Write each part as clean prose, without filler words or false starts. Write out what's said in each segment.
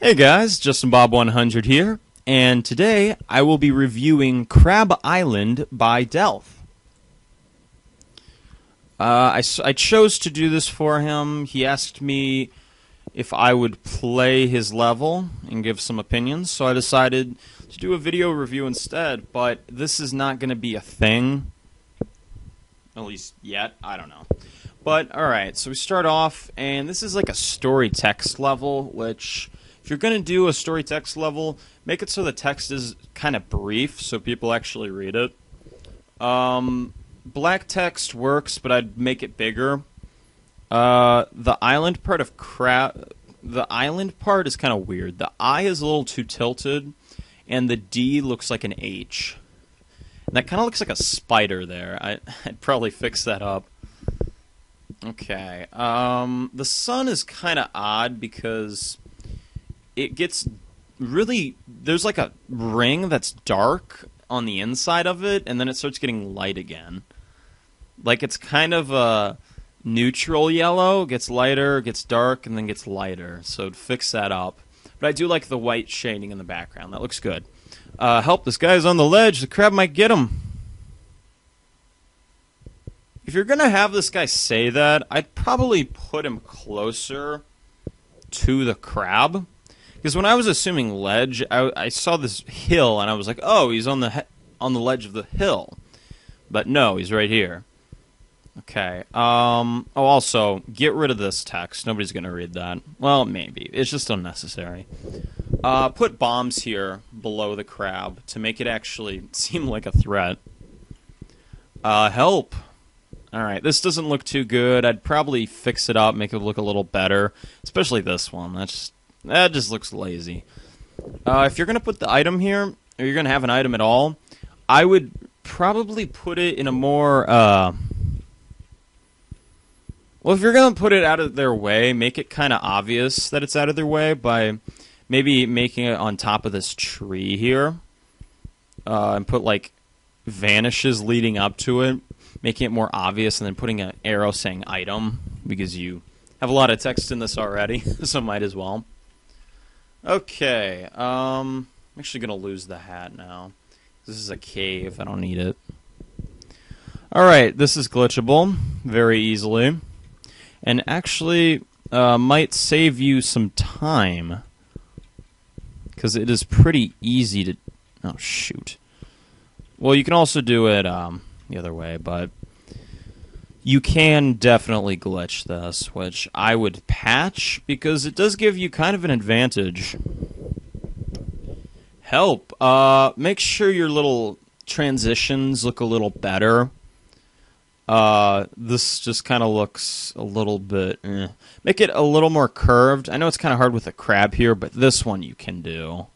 Hey guys, Justin Bob 100 here, and today I will be reviewing Crab Island by Dealth. I chose to do this for him. He asked me if I would play his level and give some opinions, so I decided to do a video review instead, but this is not going to be a thing, at least yet, I don't know. But, alright, so we start off, and this is like a story text level, which, if you're going to do a story text level, make it so the text is kind of brief, so people actually read it. Black text works, but I'd make it bigger. The island part of the island part is kind of weird. The I is a little too tilted, and the D looks like an H. And that kind of looks like a spider there. I'd probably fix that up. Okay. The sun is kind of odd because it gets really... There's like a ring that's dark on the inside of it, and then it starts getting light again. Like it's kind of a neutral yellow, gets lighter, gets dark, and then gets lighter. So fix that up. But I do like the white shading in the background. That looks good. Help, this guy's on the ledge. The crab might get him. If you're going to have this guy say that, I'd probably put him closer to the crab. Because when I was assuming ledge, I saw this hill, and I was like, oh, he's on the ledge of the hill. But no, he's right here. Okay. Oh, also, get rid of this text. Nobody's going to read that. Well, maybe. It's just unnecessary. Put bombs here below the crab to make it actually seem like a threat. Help. Alright, this doesn't look too good. I'd probably fix it up, make it look a little better. Especially this one. That just looks lazy. If you're going to put the item here, or you're going to have an item at all, I would probably put it in a more... Well, if you're going to put it out of their way, make it kind of obvious that it's out of their way by maybe making it on top of this tree here. And put, like, vanishes leading up to it, making it more obvious, and then putting an arrow saying item, because you have a lot of text in this already, so might as well. Okay, I'm actually going to lose the hat now. This is a cave, I don't need it. Alright, this is glitchable, very easily. And actually, might save you some time. Because it is pretty easy to... Oh, shoot. Well, you can also do it the other way, but... You can definitely glitch this, which I would patch, because it does give you kind of an advantage. Help! Make sure your little transitions look a little better. This just kind of looks a little bit... Make it a little more curved. I know it's kind of hard with a crab here, but this one you can do.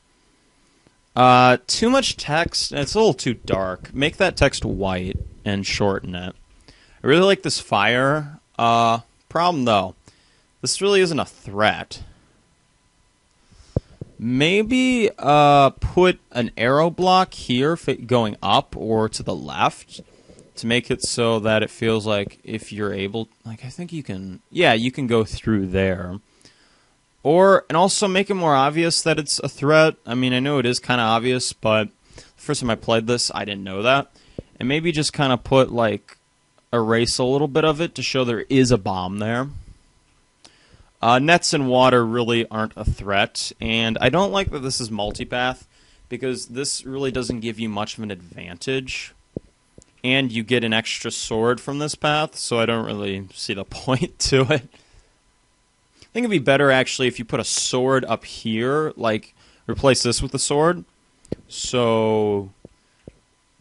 Too much text, and it's a little too dark. Make that text white and shorten it. I really like this fire. Problem, though. This really isn't a threat. Maybe put an arrow block here going up or to the left to make it so that it feels like if you're able... Like, I think you can... Yeah, you can go through there. And also make it more obvious that it's a threat. I mean, I know it is kind of obvious, but the first time I played this, I didn't know that. And maybe just kind of put, like... erase a little bit of it to show there is a bomb there. Nets and water really aren't a threat, and I don't like that this is multipath, because this really doesn't give you much of an advantage, and you get an extra sword from this path, so I don't really see the point to it. I think it'd be better, actually, if you put a sword up here, like, replace this with a sword, so...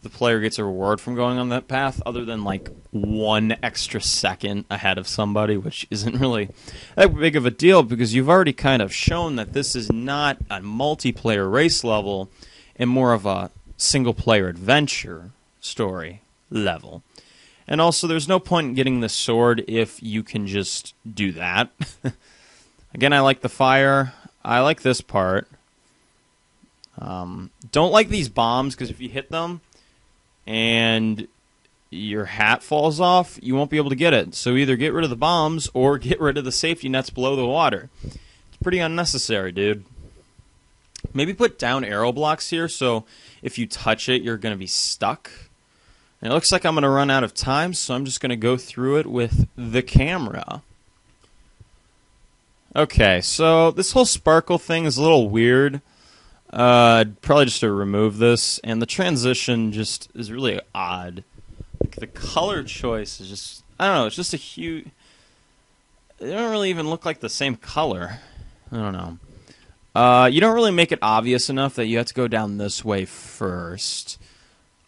the player gets a reward from going on that path, other than like 1 extra second ahead of somebody, which isn't really that big of a deal because you've already kind of shown that this is not a multiplayer race level and more of a single-player adventure story level. And also, there's no point in getting the sword if you can just do that. Again, I like the fire. I like this part. Don't like these bombs because if you hit them and your hat falls off, you won't be able to get it. So either get rid of the bombs or get rid of the safety nets below the water. It's pretty unnecessary, dude. Maybe put down arrow blocks here, so if you touch it, you're going to be stuck. And it looks like I'm going to run out of time, so I'm just going to go through it with the camera. Okay, so this whole sparkle thing is a little weird. Probably just to remove this, and the transition just is really odd. Like, the color choice is just, I don't know, it's just a huge... They don't really even look like the same color. I don't know. You don't really make it obvious enough that you have to go down this way first.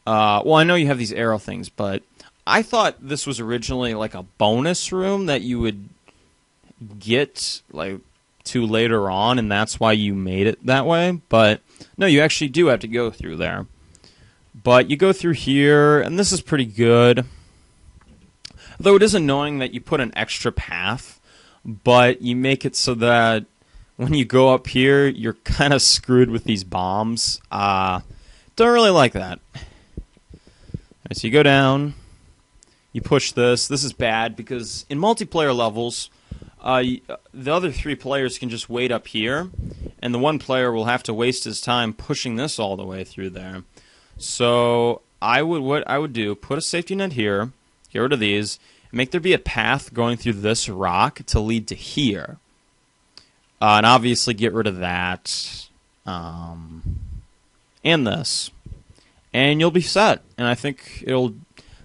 Well, I know you have these arrow things, but I thought this was originally like a bonus room that you would get like to later on, and that's why you made it that way. But no, you actually do have to go through there. But you go through here, and this is pretty good. Though it is annoying that you put an extra path, but you make it so that when you go up here, you're kind of screwed with these bombs. Don't really like that. Right, so you go down, you push this. This is bad because in multiplayer levels, the other 3 players can just wait up here, and the one player will have to waste his time pushing this all the way through there. So what I would do, put a safety net here, get rid of these, and make there be a path going through this rock to lead to here. And obviously get rid of that, and this. And you'll be set. And I think it'll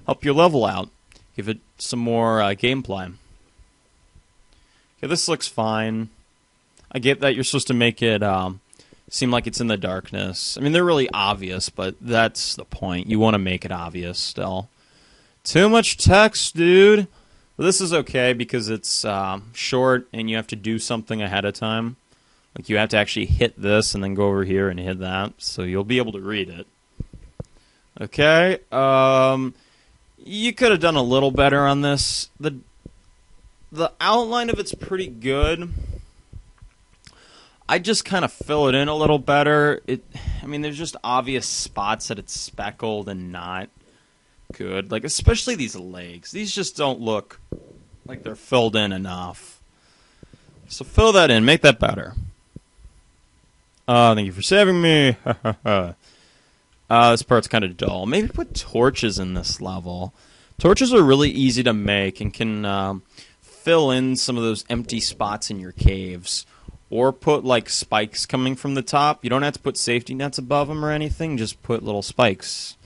help your level out. Give it some more gameplay. Okay, this looks fine. I get that you're supposed to make it seem like it's in the darkness. I mean, they're really obvious, but that's the point. You want to make it obvious still. Too much text, dude. Well, this is okay because it's short and you have to do something ahead of time. Like you have to actually hit this and then go over here and hit that. So you'll be able to read it. Okay, you could have done a little better on this. The outline of it's pretty good. I just kind of fill it in a little better. I mean, there's just obvious spots that it's speckled and not good. Like, especially these legs. These just don't look like they're filled in enough. So fill that in. Make that better. Thank you for saving me. This part's kind of dull. Maybe put torches in this level. Torches are really easy to make and can fill in some of those empty spots in your caves. Or put like spikes coming from the top. You don't have to put safety nets above them or anything. Just put little spikes.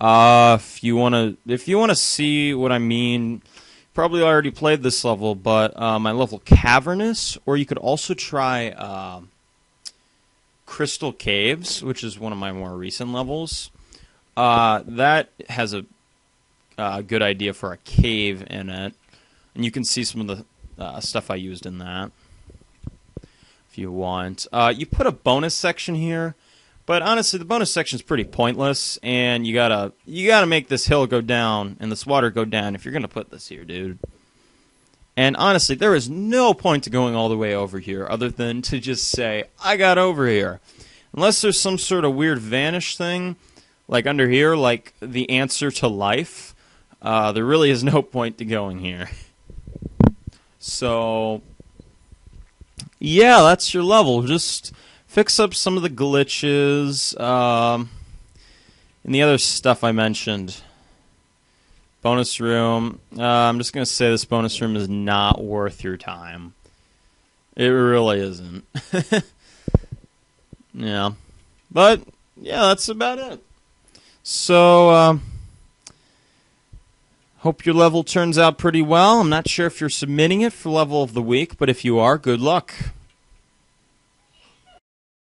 If you wanna see what I mean, probably already played this level, but my level Cavernous, or you could also try Crystal Caves, which is one of my more recent levels. That has a good idea for a cave in it, and you can see some of the stuff I used in that if you want. You put a bonus section here, but honestly, the bonus section is pretty pointless, and you gotta make this hill go down and this water go down if you're gonna put this here, dude. And honestly, there is no point to going all the way over here other than to just say, I got over here. Unless there's some sort of weird vanish thing, like under here, like the answer to life, there really is no point to going here. So, yeah, that's your level. Just fix up some of the glitches and the other stuff I mentioned. Bonus room. I'm just going to say this bonus room is not worth your time. It really isn't. Yeah. But, yeah, that's about it. So, hope your level turns out pretty well. I'm not sure if you're submitting it for level of the week, but if you are, good luck.